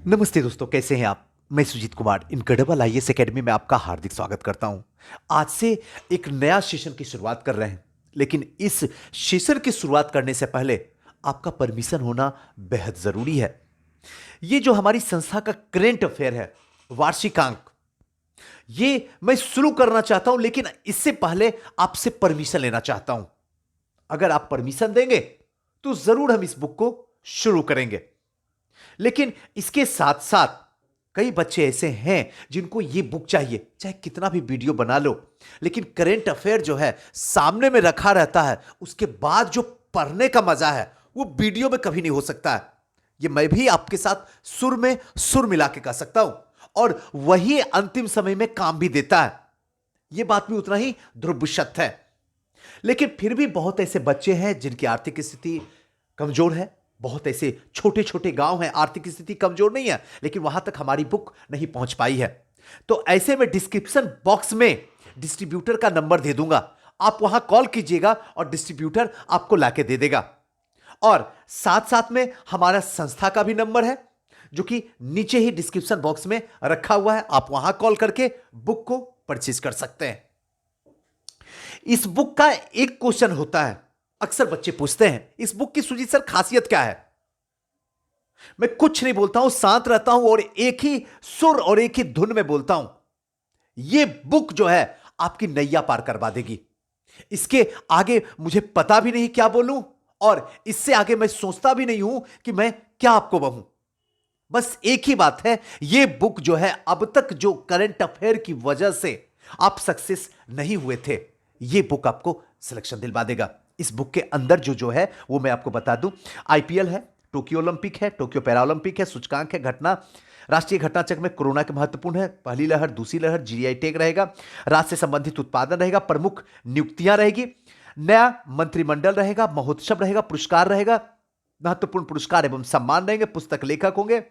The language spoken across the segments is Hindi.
नमस्ते दोस्तों, कैसे हैं आप। मैं Sujeet Kumar incredible IAS academy में आपका हार्दिक स्वागत करता हूं। आज से एक नया सेशन की शुरुआत कर रहे हैं, लेकिन इस सेशन की शुरुआत करने से पहले आपका परमिशन होना बेहद जरूरी है। ये जो हमारी संस्था का करेंट अफेयर है, वार्षिकांक, ये मैं शुरू करना चाहता हूं, लेकिन इससे पहले आपसे परमिशन लेना चाहता हूं। अगर आप परमिशन देंगे तो जरूर हम इस बुक को शुरू करेंगे। लेकिन इसके साथ साथ कई बच्चे ऐसे हैं जिनको ये बुक चाहिए, चाहे कितना भी वीडियो बना लो, लेकिन करंट अफेयर जो है सामने में रखा रहता है, उसके बाद जो पढ़ने का मजा है वो वीडियो में कभी नहीं हो सकता है। ये मैं भी आपके साथ सुर में सुर मिला के कह सकता हूं, और वही अंतिम समय में काम भी देता है। यह बात भी उतना ही ध्रुव सत्य है। लेकिन फिर भी बहुत ऐसे बच्चे हैं जिनकी आर्थिक स्थिति कमजोर है। बहुत ऐसे छोटे छोटे गांव हैं, आर्थिक स्थिति कमजोर नहीं है, लेकिन वहां तक हमारी बुक नहीं पहुंच पाई है। तो ऐसे में डिस्क्रिप्शन बॉक्स में डिस्ट्रीब्यूटर का नंबर दे दूंगा, आप वहां कॉल कीजिएगा और डिस्ट्रीब्यूटर आपको लाके दे देगा। और साथ साथ में हमारा संस्था का भी नंबर है, जो कि नीचे ही डिस्क्रिप्शन बॉक्स में रखा हुआ है। आप वहां कॉल करके बुक को परचेज कर सकते हैं। इस बुक का एक क्वेश्चन होता है, अक्सर बच्चे पूछते हैं इस बुक की सुजीत सर खासियत क्या है। मैं कुछ नहीं बोलता हूं, शांत रहता हूं और एक ही सुर और एक ही धुन में बोलता हूं। यह बुक जो है आपकी नैया पार करवा देगी। इसके आगे मुझे पता भी नहीं क्या बोलूं, और इससे आगे मैं सोचता भी नहीं हूं कि मैं क्या आपको कहूं। बस एक ही बात है, यह बुक जो है अब तक जो करंट अफेयर की वजह से आप सक्सेस नहीं हुए थे, यह बुक आपको सिलेक्शन दिलवा देगा। इस बुक के अंदर जो जो है वो मैं आपको बता दूं। आईपीएल है, टोक्यो ओलंपिक है, टोक्यो पैरा ओलंपिक है, सूचकांक है, घटना, राष्ट्रीय घटना चक्र में कोरोना के महत्वपूर्ण है, पहली लहर, दूसरी लहर, जीआई टैग रहेगा, राज्य से संबंधित उत्पादन रहेगा, प्रमुख नियुक्तियां रहेगी, नया मंत्रिमंडल रहेगा, महोत्सव रहेगा, पुरस्कार रहेगा, महत्वपूर्ण पुरस्कार एवं सम्मान रहेंगे, पुस्तक लेखक होंगे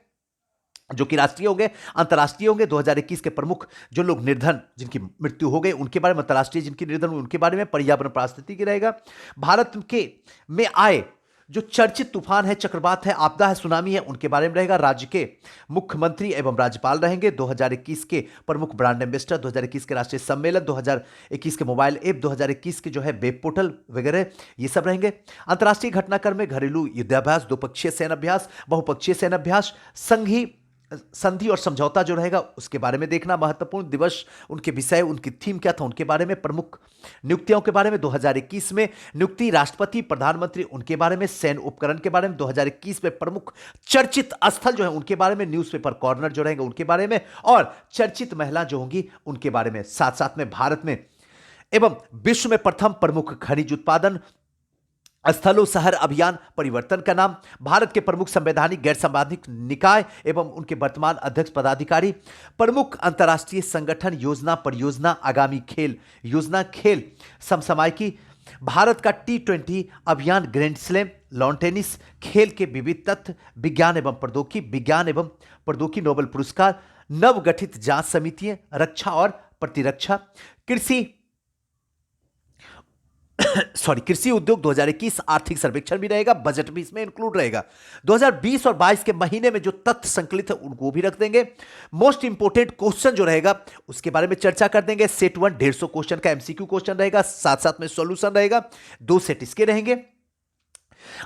जो कि राष्ट्रीय होंगे, अंतर्राष्ट्रीय होंगे। 2021 के प्रमुख जो लोग निर्धन जिनकी मृत्यु हो गई उनके बारे में, अंतर्राष्ट्रीय जिनकी निर्धन हुई उनके बारे में, पर्यावरण पारिस्थितिकी रहेगा, भारत के में आए जो चर्चित तूफान है, चक्रवात है, आपदा है, सुनामी है, उनके बारे में रहेगा, राज्य के मुख्यमंत्री एवं राज्यपाल रहेंगे, 2021 के प्रमुख ब्रांड एम्बेसडर, 2021 के राष्ट्रीय सम्मेलन, 2021 के मोबाइल ऐप, 2021 के जो है वेब पोर्टल वगैरह, ये सब रहेंगे। अंतर्राष्ट्रीय घटनाक्रम में घरेलू युद्धाभ्यास, द्विपक्षीय सैन्य अभ्यास, बहुपक्षीय सैन्य अभ्यास, संघी संधि और समझौता जो रहेगा उसके बारे में देखना, महत्वपूर्ण दिवस, उनके विषय, उनकी थीम क्या था उनके बारे में, प्रमुख नियुक्तियों के बारे में, 2021 में नियुक्ति राष्ट्रपति प्रधानमंत्री उनके बारे में, सैन्य उपकरण के बारे में, 2021 में प्रमुख चर्चित स्थल जो है उनके बारे में, न्यूज़पेपर कॉर्नर जो रहेंगे उनके बारे में, और चर्चित महिला जो होंगी उनके बारे में। साथ साथ में भारत में एवं विश्व में प्रथम प्रमुख खनिज उत्पादन स्थलों शहर अभियान परिवर्तन का नाम, भारत के प्रमुख संवैधानिक गैर संवैधानिक निकाय एवं उनके वर्तमान अध्यक्ष पदाधिकारी, प्रमुख अंतर्राष्ट्रीय संगठन, योजना, परियोजना, आगामी खेल योजना, खेल समसामयिकी, भारत का T20 अभियान, ग्रैंड स्लैम, लॉन टेनिस, खेल के विविध तथ्य, विज्ञान एवं प्रौद्योगिकी नोबेल पुरस्कार, नवगठित जांच समितियां, रक्षा और प्रतिरक्षा, कृषि कृषि उद्योग, 2021 आर्थिक सर्वेक्षण भी रहेगा, बजट भी इसमें इंक्लूड रहेगा, 2020 और 22 के महीने में जो तथ्य संकलित है उनको भी रख देंगे, मोस्ट इंपोर्टेंट क्वेश्चन जो रहेगा उसके बारे में चर्चा कर देंगे, सेट 1 150 क्वेश्चन का एमसीक्यू क्वेश्चन रहेगा, साथ साथ में सॉल्यूशन रहेगा, 2 सेट इसके रहेंगे।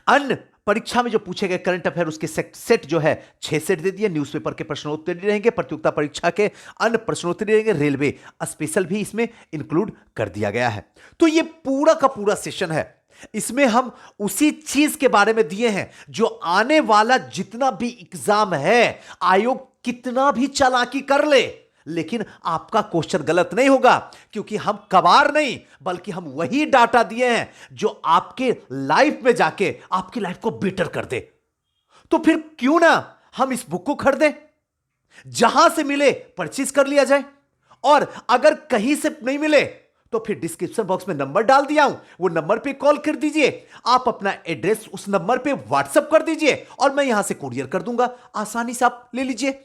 अन्य परीक्षा में जो पूछे गए करंट अफेयर उसके सेट जो है 6 सेट दे दिए, न्यूज़पेपर के प्रश्नोत्तरी रहेंगे, प्रतियोगिता परीक्षा के अन्य प्रश्नोत्तरी रहेंगे, रेलवे स्पेशल भी इसमें इंक्लूड कर दिया गया है। तो ये पूरा का पूरा सेशन है, इसमें हम उसी चीज के बारे में दिए हैं जो आने वाला जितना भी एग्जाम है, आयोग कितना भी चालाकी कर ले, लेकिन आपका क्वेश्चन गलत नहीं होगा, क्योंकि हम कबार नहीं बल्कि हम वही डाटा दिए हैं जो आपके लाइफ में जाके आपकी लाइफ को बेटर कर दे। तो फिर क्यों ना हम इस बुक को खरीदें, जहां से मिले परचेज कर लिया जाए, और अगर कहीं से नहीं मिले तो फिर डिस्क्रिप्शन बॉक्स में नंबर डाल दिया हूं, वो नंबर पे कॉल कर दीजिए, आप अपना एड्रेस उस नंबर पे व्हाट्सएप कर दीजिए और मैं यहां से कुरियर कर दूंगा, आसानी से आप ले लीजिए।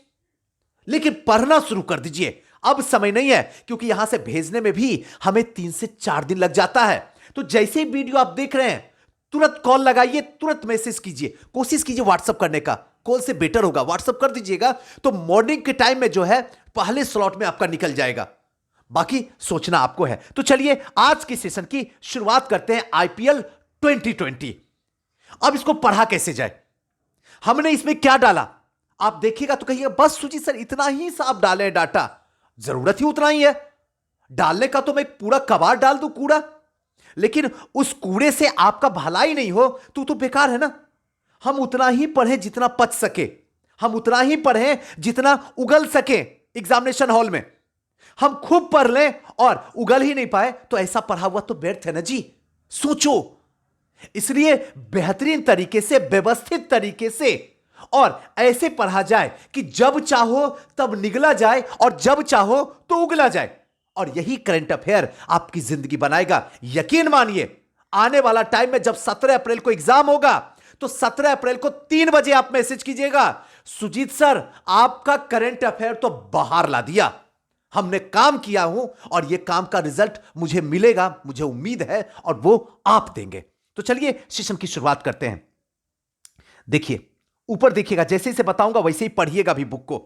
लेकिन पढ़ना शुरू कर दीजिए, अब समय नहीं है, क्योंकि यहां से भेजने में भी हमें 3 से 4 दिन लग जाता है। तो जैसे ही वीडियो आप देख रहे हैं तुरंत कॉल लगाइए, तुरंत मैसेज कीजिए, कोशिश कीजिए व्हाट्सएप करने का, कॉल से बेटर होगा, व्हाट्सअप कर दीजिएगा तो मॉर्निंग के टाइम में जो है पहले स्लॉट में आपका निकल जाएगा। बाकी सोचना आपको है। तो चलिए आज के सेशन की शुरुआत करते हैं आईपीएल 2020। अब इसको पढ़ा कैसे जाए, हमने इसमें क्या डाला, आप देखिएगा तो कहिएगा बस सुजीत सर इतना ही सा आप डाले डाटा, जरूरत ही उतना ही है। डालने का तो मैं पूरा कबाड़ डाल दूं कूड़ा, लेकिन उस कूड़े से आपका भलाई नहीं हो तो बेकार है ना। हम उतना ही पढ़ें जितना पच सके, हम उतना ही पढ़ें जितना उगल सके एग्जामिनेशन हॉल में। हम खूब पढ़ लें और उगल ही नहीं पाए तो ऐसा पढ़ा हुआ तो व्यर्थ है ना जी। सोचो, इसलिए बेहतरीन तरीके से, व्यवस्थित तरीके से और ऐसे पढ़ा जाए कि जब चाहो तब निगला जाए और जब चाहो तो उगला जाए। और यही करंट अफेयर आपकी जिंदगी बनाएगा। यकीन मानिए, आने वाला टाइम में जब 17 अप्रैल को एग्जाम होगा तो 17 अप्रैल को 3 बजे आप मैसेज कीजिएगा, सुजीत सर आपका करंट अफेयर तो बाहर ला दिया, हमने काम किया हूं और यह काम का रिजल्ट मुझे मिलेगा, मुझे उम्मीद है और वो आप देंगे। तो चलिए सेशन की शुरुआत करते हैं। देखिए ऊपर देखिएगा, जैसे जैसे बताऊंगा वैसे ही पढ़िएगा भी बुक को।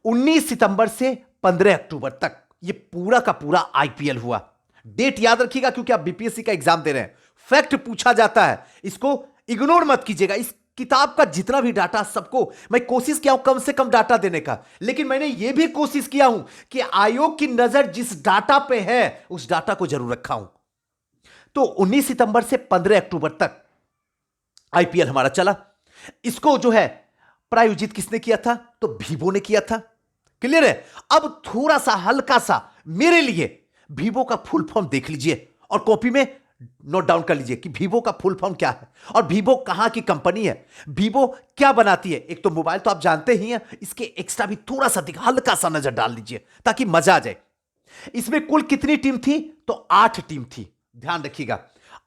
19 सितंबर से 15 अक्टूबर तक ये पूरा का पूरा आईपीएल हुआ। डेट याद रखिएगा क्योंकि आप बीपीएससी का एग्जाम दे रहे हैं, फैक्ट पूछा जाता है, इसको इग्नोर मत कीजिएगा। इस किताब का जितना भी डाटा सबको मैं कोशिश किया हूं कम से कम डाटा देने का, लेकिन मैंने यह भी कोशिश किया हूं कि आयोग की नजर जिस डाटा पे है उस डाटा को जरूर रखा हूं। तो 19 सितंबर से 15 अक्टूबर तक आईपीएल हमारा चला। इसको जो है प्रायोजित किसने किया था, तो वीवो ने किया था। क्लियर है। अब थोड़ा सा हल्का सा मेरे लिए वीवो का फुल फॉर्म देख लीजिए और कॉपी में नोट डाउन कर लीजिए कि वीवो का फुल फॉर्म क्या है और वीवो कहां की कंपनी है, वीवो क्या बनाती है। एक तो मोबाइल तो आप जानते ही हैं, इसके एक्स्ट्रा भी थोड़ा सा हल्का सा नजर डाल लीजिए ताकि मजा आ जाए। इसमें कुल कितनी टीम थी, तो 8 टीम थी, ध्यान रखिएगा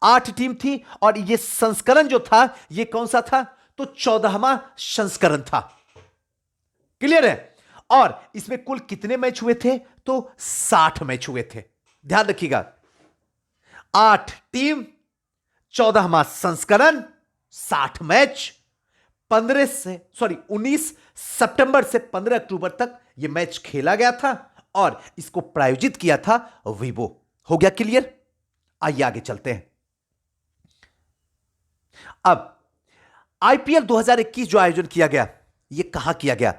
8 टीम थी। और यह संस्करण जो था यह कौन सा था, तो 14वां संस्करण था। क्लियर है। और इसमें कुल कितने मैच हुए थे, तो 60 मैच हुए थे। ध्यान रखिएगा 8 टीम, 14वां संस्करण, 60 मैच। 19 सितंबर से 15 अक्टूबर तक यह मैच खेला गया था और इसको प्रायोजित किया था वीवो। हो गया क्लियर। आइए आगे चलते हैं। अब आईपीएल 2021 जो आयोजन किया गया यह कहां किया गया,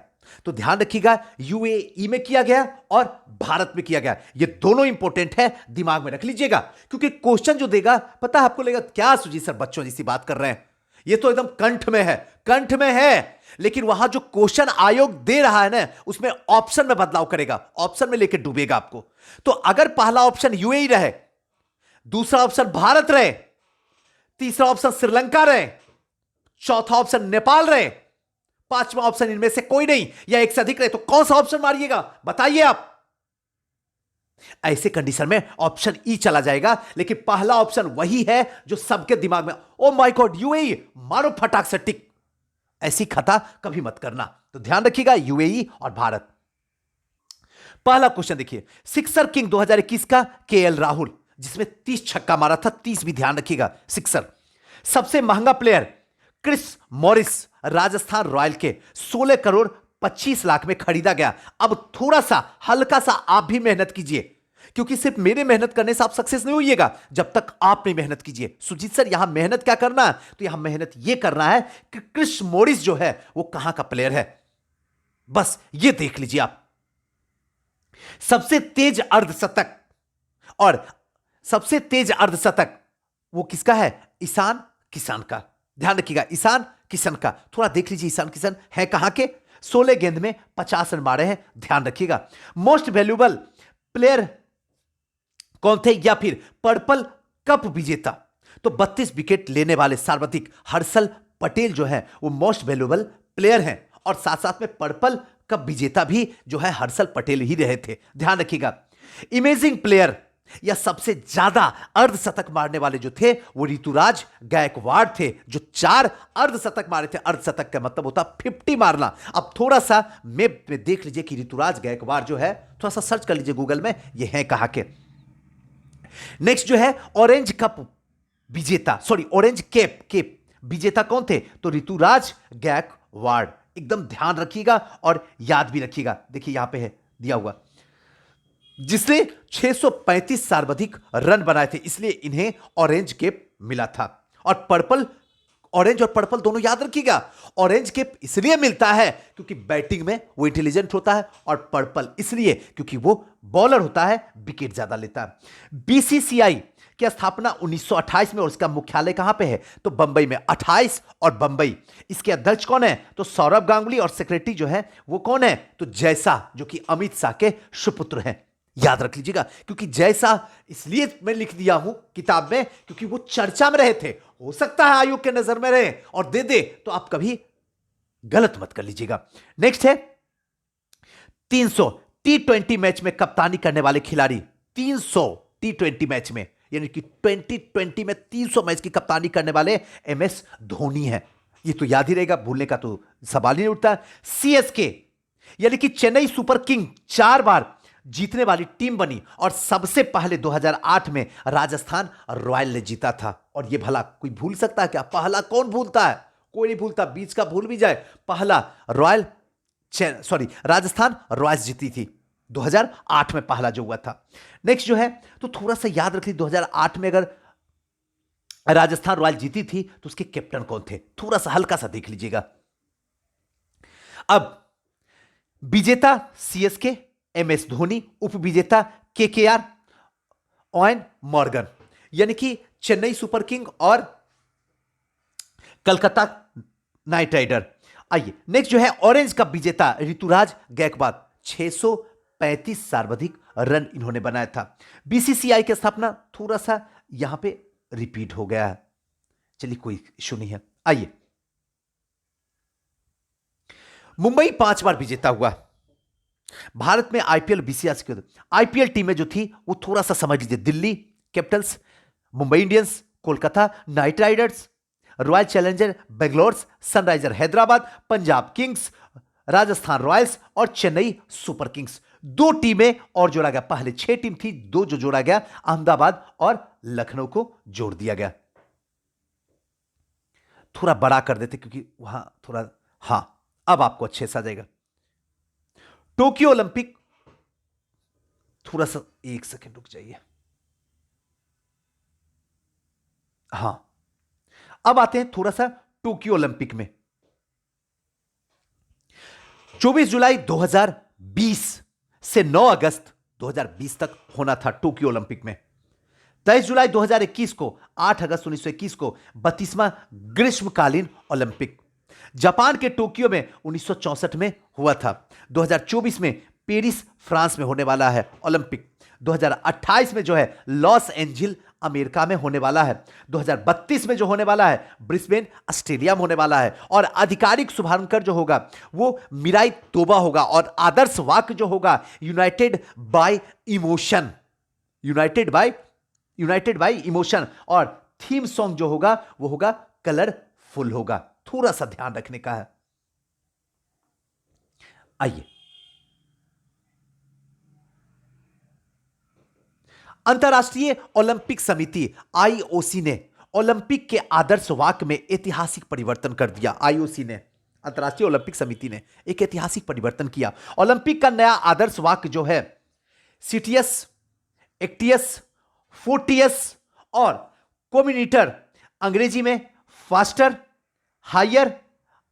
तो ध्यान रखिएगा यूएई में किया गया और भारत में किया गया। ये दोनों इंपॉर्टेंट है, दिमाग में रख लीजिएगा क्योंकि क्वेश्चन जो देगा, पता है आपको लगेगा क्या सुजीत सर बच्चों जैसी बात कर रहे हैं, ये तो एकदम कंठ में है, कंठ में है। लेकिन वहां जो क्वेश्चन आयोग दे रहा है ना उसमें ऑप्शन में बदलाव करेगा, ऑप्शन में लेकर डूबेगा आपको। तो अगर पहला ऑप्शन यूएई रहे, दूसरा ऑप्शन भारत रहे, तीसरा ऑप्शन श्रीलंका रहे, चौथा ऑप्शन नेपाल रहे, पांचवा ऑप्शन इनमें से कोई नहीं या एक से अधिक रहे, तो कौन सा ऑप्शन मारिएगा बताइए आप। ऐसे कंडीशन में ऑप्शन ई चला जाएगा, लेकिन पहला ऑप्शन वही है जो सबके दिमाग में, ओ माय गॉड यूएई, मारो फटाक से टिक। ऐसी खता कभी मत करना। तो ध्यान रखिएगा यूएई और भारत। पहला क्वेश्चन देखिए, सिक्सर किंग 2021 का केएल राहुल, जिसमें 30 छक्का मारा था, 30 भी ध्यान रखिएगा सिक्सर। सबसे महंगा player Chris Morris, Rajasthan royal के 16 करोड़ 25 लाख में खरीदा गया। अब थोड़ा सा हल्का सा आप भी मेहनत कीजिए क्योंकि सिर्फ मेरे मेहनत करने से आप सक्सेस नहीं होइएगा जब तक आप नहीं मेहनत कीजिए। सुजीत सर यहां मेहनत क्या करना है, तो यहां मेहनत यह करना है कि क्रिस मॉरिस जो है वो कहां का प्लेयर है, बस ये देख लीजिए आप। सबसे तेज अर्धशतक, और सबसे तेज अर्धशतक वो किसका है, ईशान किशन का। ध्यान रखिएगा ईशान किशन का, थोड़ा देख लीजिए ईशान किशन है कहां के, 16 गेंद में 50 रन मारे हैं, ध्यान रखिएगा। मोस्ट वैल्यूएबल प्लेयर कौन थे, या फिर पर्पल कप विजेता, तो 32 विकेट लेने वाले सर्वाधिक हर्षल पटेल जो है वो मोस्ट वैल्यूएबल प्लेयर हैं, और साथ साथ में पर्पल कप विजेता भी जो है हर्षल पटेल ही रहे थे, ध्यान रखिएगा। इमेजिंग प्लेयर या सबसे ज्यादा अर्धशतक मारने वाले जो थे वो ऋतुराज गायकवाड़ थे, जो 4 अर्धशतक मारे थे। अर्धशतक का मतलब होता 50 मारना। अब थोड़ा सा मैप में देख लीजिए कि ऋतुराज गायकवाड़ जो है, थोड़ा सा सर्च कर लीजिए गूगल में, ये है कहां के। नेक्स्ट जो है ऑरेंज कप विजेता, ऑरेंज कैप विजेता कौन थे, तो ऋतुराज गायकवाड़ वार्ड, एकदम ध्यान रखिएगा और याद भी रखिएगा। देखिए यहां पे है दिया हुआ, जिसने 635 सर्वाधिक रन बनाए थे, इसलिए इन्हें ऑरेंज कैप मिला था। और पर्पल, ऑरेंज और पर्पल दोनों याद रखिएगा। ऑरेंज कैप इसलिए मिलता है क्योंकि बैटिंग में वो इंटेलिजेंट होता है, और पर्पल इसलिए क्योंकि वो बॉलर होता है, विकेट ज्यादा लेता है। बीसीसीआई की स्थापना 1928 में, और उसका मुख्यालय कहां पे है? तो बंबई में। 28 और बंबई। इसके अध्यक्ष कौन है? तो सौरभ गांगुली। और सेक्रेटरी जो है वो कौन है? तो जयशाह, जो कि अमित शाह के सुपुत्र हैं। याद रख लीजिएगा, क्योंकि जयशाह इसलिए मैं लिख दिया हूं किताब में क्योंकि वो चर्चा में रहे थे। हो सकता है आयोग के नजर में रहे और दे दे, तो आप कभी गलत मत कर लीजिएगा। नेक्स्ट है 300 T20 मैच में कप्तानी करने वाले खिलाड़ी। 300 T20 मैच में, यानी कि 2020 में 300 मैच की कप्तानी करने वाले MS धोनी हैं। ये तो याद ही रहेगा, भूलने का तो सवाल ही नहीं उठता। CSK यानी कि चेन्नई सुपर किंग 4 बार जीतने वाली टीम बनी, और सबसे पहले 2008 में राजस्थान रॉयल ने जीता था। और ये भला कोई भूल सकता है क्या? पहला कौन भूलता है? कोई नहीं भूलता, बीच का भूल भी जाए। पहला राजस्थान रॉयल्स जीती थी 2008 में, पहला जो हुआ था। नेक्स्ट जो है, तो थोड़ा सा याद रखिए, 2008 में अगर राजस्थान रॉयल जीती थी तो उसके कैप्टन कौन थे? थोड़ा सा हल्का सा देख लीजिएगा। अब विजेता CSK MS धोनी, उपविजेता KKR ओवेन मॉर्गन, यानी कि चेन्नई सुपर किंग और कलकत्ता नाइट राइडर। आइए नेक्स्ट जो है, ऑरेंज का विजेता ऋतुराज गायकवाड, 635 सर्वाधिक रन इन्होंने बनाया था। बीसीसीआई की स्थापना थोड़ा सा यहां पे रिपीट हो गया है, चलिए कोई इशू नहीं है। आइए, मुंबई 5 बार विजेता हुआ। भारत में आईपीएल बीसीसीआई आईपीएल टीमें जो थी वो थोड़ा सा समझ लीजिए, Delhi Capitals, Mumbai Indians, Kolkata night Riders, royal challenger Bangalore, Sunriser Hyderabad, Punjab Kings, Rajasthan Royals और चेन्नई सुपर किंग्स। 2 टीमें और जोड़ा गया, पहले 6 टीम थी, 2 जो जोड़ा गया, अहमदाबाद और लखनऊ को जोड़ दिया गया। थोड़ा बड़ा कर देते क्योंकि वहां थोड़ा, हां अब आपको अच्छे से आ जाएगा। टोक्यो ओलंपिक, थोड़ा सा 1 सेकंड रुक जाइए। हां, अब आते हैं थोड़ा सा टोक्यो ओलंपिक में। 24 जुलाई 2020 से 9 अगस्त 2020 तक होना था टोक्यो ओलंपिक में। 23 जुलाई 2021 को, 8 अगस्त 1921 को 32वां ग्रीष्मकालीन ओलंपिक। जापान के टोक्यो में 1964 में हुआ था। 2024 में पेरिस फ्रांस में होने वाला है ओलंपिक। 2028 में जो है लॉस एंजिल अमेरिका में होने वाला है। 2032 में जो होने वाला है ब्रिस्बेन ऑस्ट्रेलिया में होने वाला है। और आधिकारिक शुभारंभकर जो होगा वो मिराई तोबा होगा, और आदर्श वाक्य जो होगा United bye emotion, United bye emotion. और थीम सॉन्ग जो होगा वो होगा कलरफुल होगा। थोड़ा सा ध्यान रखने का है। आइए, अंतर्राष्ट्रीय ओलंपिक समिति आईओसी ने ओलंपिक के आदर्श वाक्य में ऐतिहासिक परिवर्तन कर दिया। आईओसी ने, अंतर्राष्ट्रीय ओलंपिक समिति ने एक ऐतिहासिक परिवर्तन किया। ओलंपिक का नया आदर्श वाक्य जो है सिटियस, एक्टियस, फोर्टियस और कोमिनिटर, अंग्रेजी में फास्टर, हायर,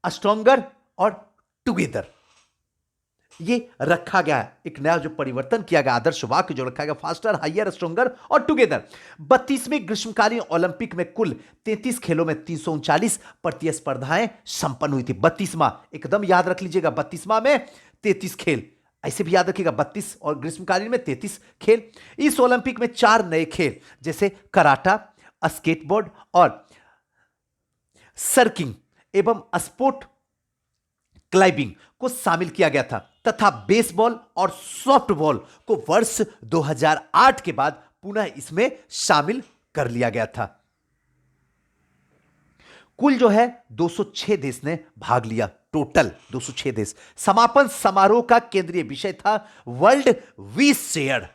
स्ट्रॉन्गर और टुगेदर, ये रखा गया है। एक नया जो परिवर्तन किया गया, आदर्श वाक्य जो रखा गया, फास्टर, हायर, स्ट्रॉन्गर और टुगेदर। 32वें ग्रीष्मकालीन ओलंपिक में कुल 33 खेलों में 339 प्रतिस्पर्धाएं संपन्न हुई थी। 32वां, एकदम याद रख लीजिएगा, 32वां में 33 खेल, ऐसे भी याद रखिएगा, 32 और ग्रीष्मकालीन में 33 खेल। इस ओलंपिक में 4 नए खेल जैसे कराटा, स्केटबोर्ड और सर्किंग एवं स्पोर्ट क्लाइंबिंग को शामिल किया गया था, तथा बेसबॉल और सॉफ्टबॉल को वर्ष 2008 के बाद पुनः इसमें शामिल कर लिया गया था। कुल जो है 206 देश ने भाग लिया, टोटल 206 देश। समापन समारोह का केंद्रीय विषय था वर्ल्ड वी शेयर।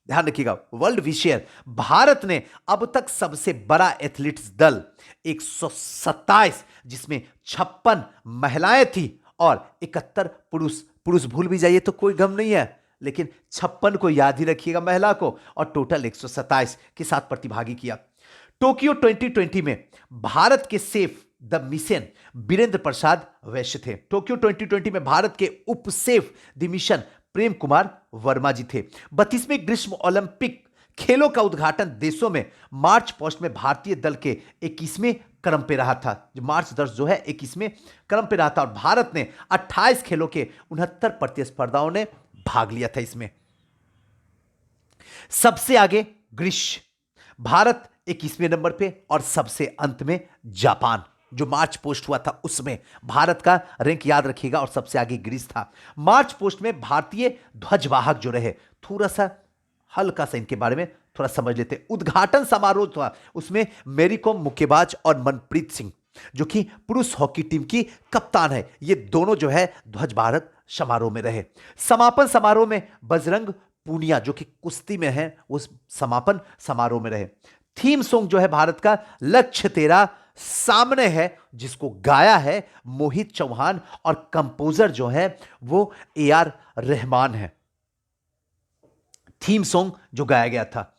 ध्यान रखिएगा, वर्ल्ड विशेयर। भारत ने अब तक सबसे बड़ा एथलीट्स दल 127, जिसमें 56 महिलाएं थी और 71 पुरुष। पुरुष भूल भी जाइए तो कोई गम नहीं है, लेकिन 56 को याद ही रखिएगा महिला को, और टोटल 127 के साथ प्रतिभागी किया। टोक्यो 2020 में भारत के सेफ द मिशन बीरेंद्र प्रसाद वैश्य थे। टोक्यो 2020 में भारत के उप safe the mission Prem Kumar Verma जी थे। 32वें ग्रीष्म ओलंपिक खेलों का उद्घाटन देशों में मार्च पोस्ट में भारतीय दल के 21वें क्रम पे रहा था। जो मार्च 10 जो है 21वें क्रम पे रहा था, और भारत ने 28 खेलों के 69 प्रतिस्पर्धाओं ने भाग लिया था। इसमें सबसे आगे ग्रीस, भारत 21वें नंबर पे, और सबसे अंत में जापान। जो मार्च पोस्ट हुआ था उसमें भारत का रैंक याद रखिएगा, और सबसे आगे ग्रीस था। मार्च पोस्ट में भारतीय ध्वजवाहक जो रहे, थोड़ा सा हल्का सा इनके बारे में थोड़ा समझ लेते हैं। उद्घाटन समारोह था, उसमें मैरी कॉम मुक्केबाज और मनप्रीत सिंह जो कि पुरुष हॉकी टीम की कप्तान है, ये दोनों जो है ध्वजवाहक समारोह में रहे। समापन समारोह में बजरंग पूनिया जो कि कुश्ती में है, उस समापन समारोह में रहे। थीम सॉन्ग जो है भारत का लक्ष्य तेरा सामने है, जिसको गाया है मोहित चौहान, और कंपोजर जो है वो AR रहमान है। थीम सॉन्ग जो गाया गया था।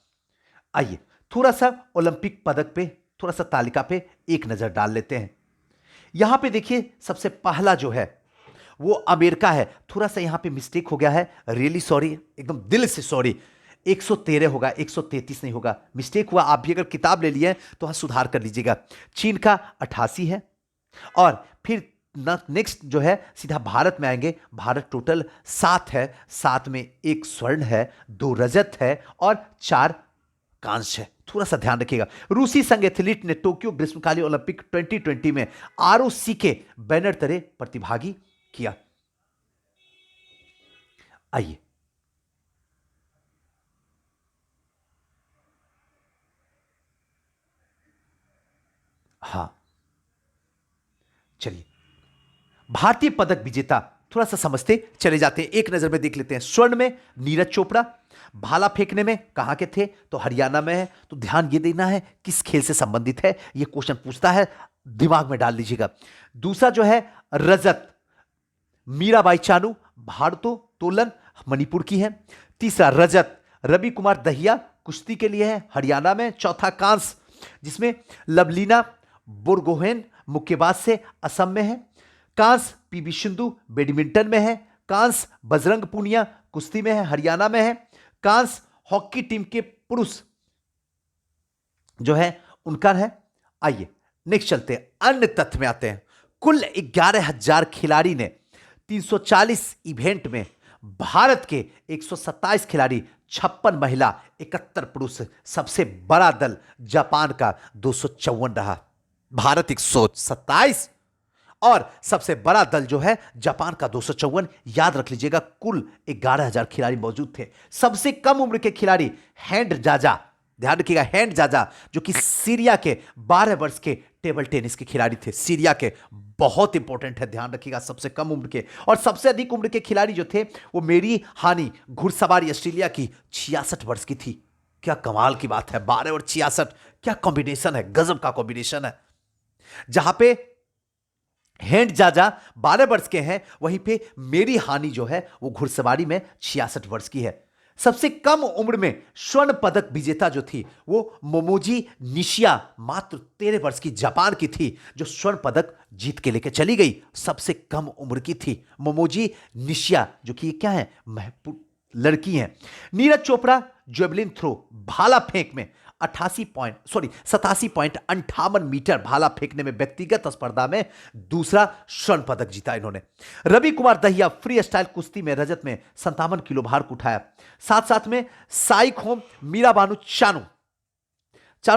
आइए थोड़ा सा ओलंपिक पदक पे, थोड़ा सा तालिका पे एक नजर डाल लेते हैं। यहां पे देखिए सबसे पहला जो है वो अमेरिका है। थोड़ा सा यहां पे मिस्टेक हो गया है, रियली सॉरी, एकदम दिल से सॉरी। 113 होगा, 133 नहीं होगा, मिस्टेक हुआ। आप भी अगर किताब ले लिए तो हाँ सुधार कर लीजिएगा। चीन का 88 है, और फिर नेक्स्ट जो है सीधा भारत में आएंगे। भारत टोटल 7 है, 7 में 1 स्वर्ण है, 2 रजत है और 4 कांस्य है। थोड़ा सा ध्यान रखिएगा। रूसी संघ एथलीट ने टोक्यो ग्रीष्मकालीन ओलंपिक 2020 में ROC के बैनर तले प्रतिभागी किया। आइए हाँ, चलिए भारतीय पदक विजेता थोड़ा सा समझते चले जाते हैं, एक नजर में देख लेते हैं। स्वर्ण में नीरज चोपड़ा, भाला फेंकने में कहां के थे तो हरियाणा में है। तो ध्यान ये देना है किस खेल से संबंधित है, ये क्वेश्चन पूछता है, दिमाग में डाल लीजिएगा। दूसरा जो है रजत, मीराबाई चानू भारोत्तोलन मणिपुर की है। तीसरा रजत रवि कुमार दहिया कुश्ती के लिए है, हरियाणा में। चौथा कांस्य जिसमें लवलीना बोरगोहेन मुक्केबाज से असम में है। कांस्य PV सिंधु बैडमिंटन में है। कांस्य बजरंग पूनिया कुश्ती में है, हरियाणा में है। कांस्य हॉकी टीम के पुरुष जो है उनका है। आइए नेक्स्ट चलते हैं, अन्य तथ्य में आते हैं। कुल 11,000 खिलाड़ी ने 340 इवेंट में भारत के 127 खिलाड़ी, 56 महिला, 71 पुरुष। सबसे बड़ा दल जापान का 254 रहा, भारत 127, और सबसे बड़ा दल जो है जापान का 254। याद रख लीजिएगा कुल 11,000 खिलाड़ी मौजूद थे। सबसे कम उम्र के खिलाड़ी हैंड जाजा, ध्यान रखिएगा हैंड जाजा जो कि सीरिया के 12 वर्ष के टेबल टेनिस के खिलाड़ी थे। सीरिया के, बहुत इंपॉर्टेंट है, ध्यान रखिएगा सबसे कम उम्र के। और सबसे अधिक उम्र के खिलाड़ी जो थे वो मेरी हानि घुड़सवारी ऑस्ट्रेलिया की 66 वर्ष की थी। क्या कमाल की बात है, 12 और 66, क्या कॉम्बिनेशन है, गजब का कॉम्बिनेशन है। जहां पे हैंड जाजा 12 वर्ष के हैं, वहीं पे मेरी हानि जो है वो घुड़सवारी में 66 वर्ष की है। सबसे कम उम्र में स्वर्ण पदक विजेता जो थी वो मोमोजी निशिया, मात्र 13 वर्ष की, जापान की थी, जो स्वर्ण पदक जीत के लेके चली गई। सबसे कम उम्र की थी मोमोजी निशिया, जो कि क्या है, लड़की हैं। नीरज चोपड़ा जेवलिन थ्रो, भाला फेंक में 87.58 मीटर भाला फेंकने में व्यक्तिगत स्पर्धा में दूसरा स्वर्ण पदक जीता इन्होंने। रवि कुमार दहिया फ्री स्टाइल कुश्ती में रजत में 57 किलो भार उठाया। साथ साथ में साई खोम मीराबानू चानू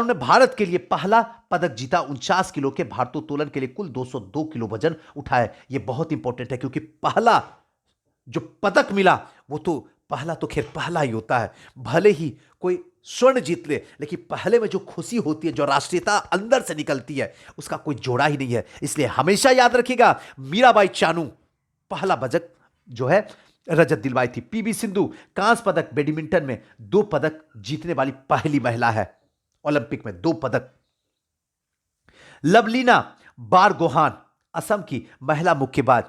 ने भारत के लिए पहला पदक जीता। 49 किलो के भारोत्तोलन के लिए कुल 202 किलो वजन उठाया। यह बहुत इंपॉर्टेंट है क्योंकि पहला जो पदक मिला वो तो पहला तो खैर पहला ही होता है, भले ही कोई स्वर्ण जीत ले, लेकिन पहले में जो खुशी होती है, जो राष्ट्रीयता अंदर से निकलती है, उसका कोई जोड़ा ही नहीं है। इसलिए हमेशा याद रखिएगा मीराबाई चानू पहला पदक जो है रजत दिलवाई थी। पीवी सिंधु कांस्य पदक बैडमिंटन में 2 पदक जीतने वाली पहली महिला है, ओलंपिक में 2 पदक। लवलीना बारगोहान असम की महिला मुक्केबाज,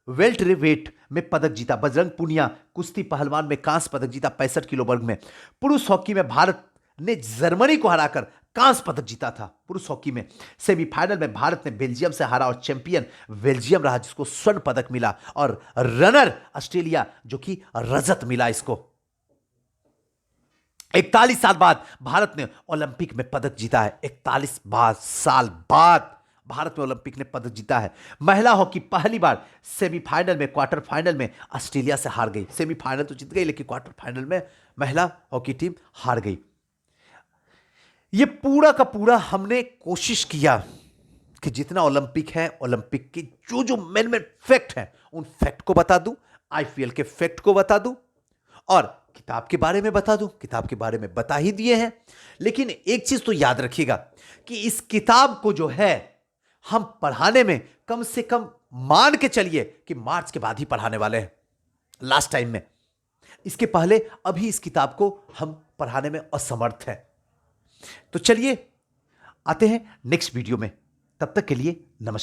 वेल्टरवेट में पदक जीता। बजरंग पुनिया कुश्ती पहलवान में कांस्य पदक जीता 65 किलो वर्ग में। पुरुष हॉकी में भारत ने जर्मनी को हराकर कांस्य पदक जीता था। पुरुष हॉकी में सेमीफाइनल में भारत ने बेल्जियम से हारा और चैंपियन बेल्जियम रहा, जिसको स्वर्ण पदक मिला, और रनर ऑस्ट्रेलिया, जो कि रजत मिला इसको। 41 साल बाद भारत ने ओलंपिक में पदक जीता है। 41 साल बाद भारत में ओलंपिक ने पदक जीता है। महिला हॉकी पहली बार सेमीफाइनल में, क्वार्टर फाइनल में ऑस्ट्रेलिया से हार गई। सेमीफाइनल तो जीत गई, लेकिन क्वार्टर फाइनल में महिला हॉकी टीम हार गई। ये पूरा का पूरा हमने कोशिश किया कि जितना ओलंपिक है, ओलंपिक के जो जो मेन मेन फैक्ट हैं, उन फैक्ट को बता दूं, आईपीएल के फैक्ट को बता दूं, और किताब के बारे में बता दूं। किताब के बारे में बता ही दिए हैं, लेकिन एक चीज तो याद रखिएगा कि इस किताब को जो है हम पढ़ाने में कम से कम मान के चलिए कि मार्च के बाद ही पढ़ाने वाले हैं, लास्ट टाइम में। इसके पहले अभी इस किताब को हम पढ़ाने में असमर्थ हैं। तो चलिए आते हैं नेक्स्ट वीडियो में, तब तक के लिए नमस्कार।